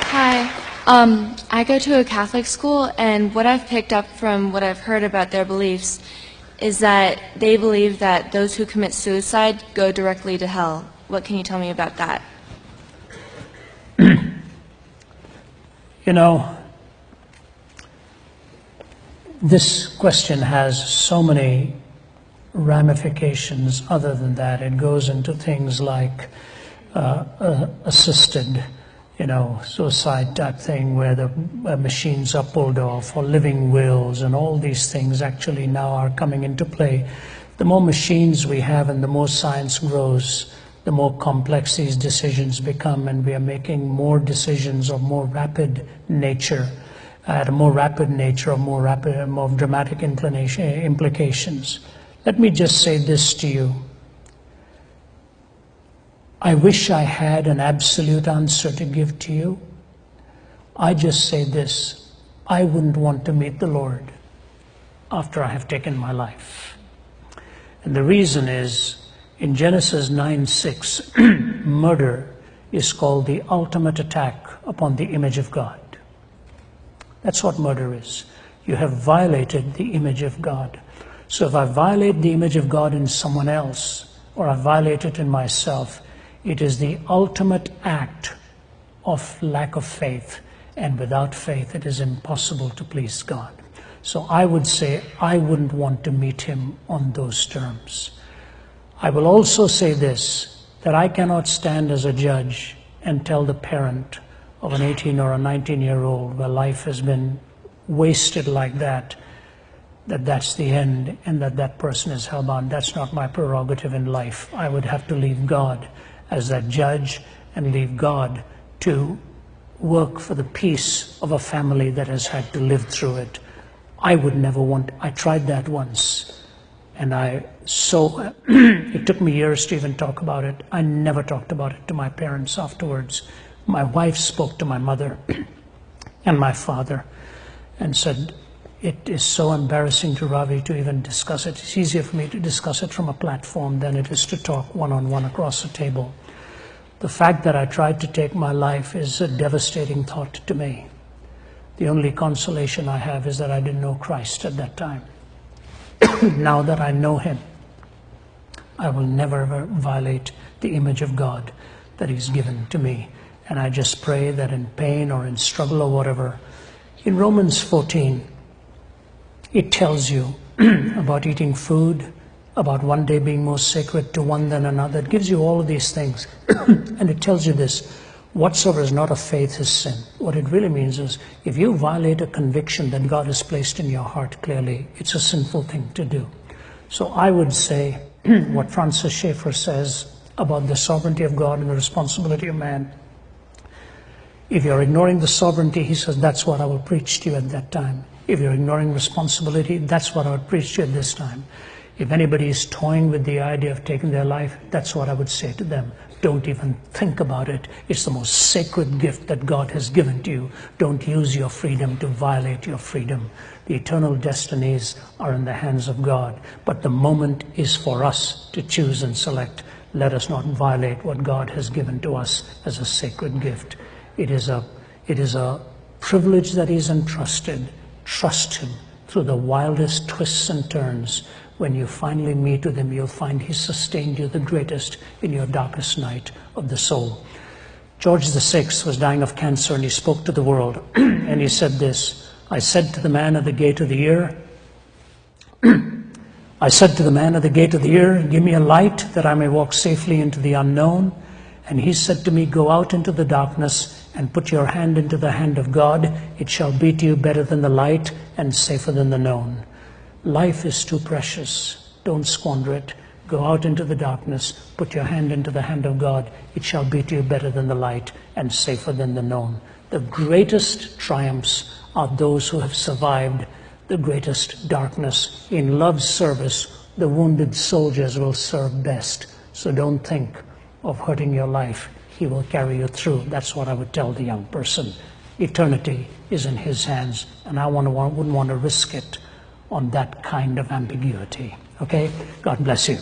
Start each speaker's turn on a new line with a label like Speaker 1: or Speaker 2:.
Speaker 1: Hi. I go to a Catholic school, and what I've picked up from what I've heard about their beliefs is that they believe that those who commit suicide go directly to hell. What can you tell me about that?
Speaker 2: You know, this question has so many ramifications other than that. It goes into things like assisted, suicide type thing where the machines are pulled off, or living wills, and all these things actually now are coming into play. The more machines we have and the more science grows, the more complex these decisions become, and we are making more decisions of more rapid nature, at a more rapid nature, of more dramatic implications. Let me just say this to you. I wish I had an absolute answer to give to you. I just say this: I wouldn't want to meet the Lord after I have taken my life. And the reason is, in Genesis 9:6, murder is called the ultimate attack upon the image of God. That's what murder is. You have violated the image of God. So if I violate the image of God in someone else, or I violate it in myself, it is the ultimate act of lack of faith. And without faith, it is impossible to please God. So I would say I wouldn't want to meet him on those terms. I will also say this, that I cannot stand as a judge and tell the parent of an 18 or a 19-year-old where life has been wasted like that, that's the end and that person is hellbound. That's not my prerogative in life. I would have to leave God as that judge and leave God to work for the peace of a family that has had to live through it. I would never want, I tried that once, and it took me years to even talk about it. I never talked about it to my parents afterwards. My wife spoke to my mother and my father and said, it is so embarrassing to Ravi to even discuss it. It's easier for me to discuss it from a platform than it is to talk one-on-one across a table. The fact that I tried to take my life is a devastating thought to me. The only consolation I have is that I didn't know Christ at that time. Now that I know him, I will never ever violate the image of God that he's given to me. And I just pray that in pain or in struggle or whatever, in Romans 14, it tells you about eating food, about one day being more sacred to one than another. It gives you all of these things. And it tells you this: whatsoever is not of faith is sin. What it really means is, if you violate a conviction that God has placed in your heart clearly, it's a sinful thing to do. So I would say what Francis Schaeffer says about the sovereignty of God and the responsibility of man. If you're ignoring the sovereignty, he says, that's what I will preach to you at that time. If you're ignoring responsibility, that's what I would preach to you at this time. If anybody is toying with the idea of taking their life, that's what I would say to them. Don't even think about it. It's the most sacred gift that God has given to you. Don't use your freedom to violate your freedom. The eternal destinies are in the hands of God. But the moment is for us to choose and select. Let us not violate what God has given to us as a sacred gift. It is a privilege that is entrusted. Trust him through the wildest twists and turns. When you finally meet with him, you'll find he sustained you the greatest in your darkest night of the soul. George VI was dying of cancer, and he spoke to the world. And he said this: I said to the man at the gate of the ear, give me a light that I may walk safely into the unknown. And he said to me, go out into the darkness and put your hand into the hand of God. It shall be to you better than the light and safer than the known. Life is too precious. Don't squander it. Go out into the darkness, put your hand into the hand of God. It shall be to you better than the light and safer than the known. The greatest triumphs are those who have survived the greatest darkness. In love's service, the wounded soldiers will serve best. So don't think of hurting your life. He will carry you through. That's what I would tell the young person. Eternity is in his hands, and I wouldn't want to risk it on that kind of ambiguity. Okay? God bless you.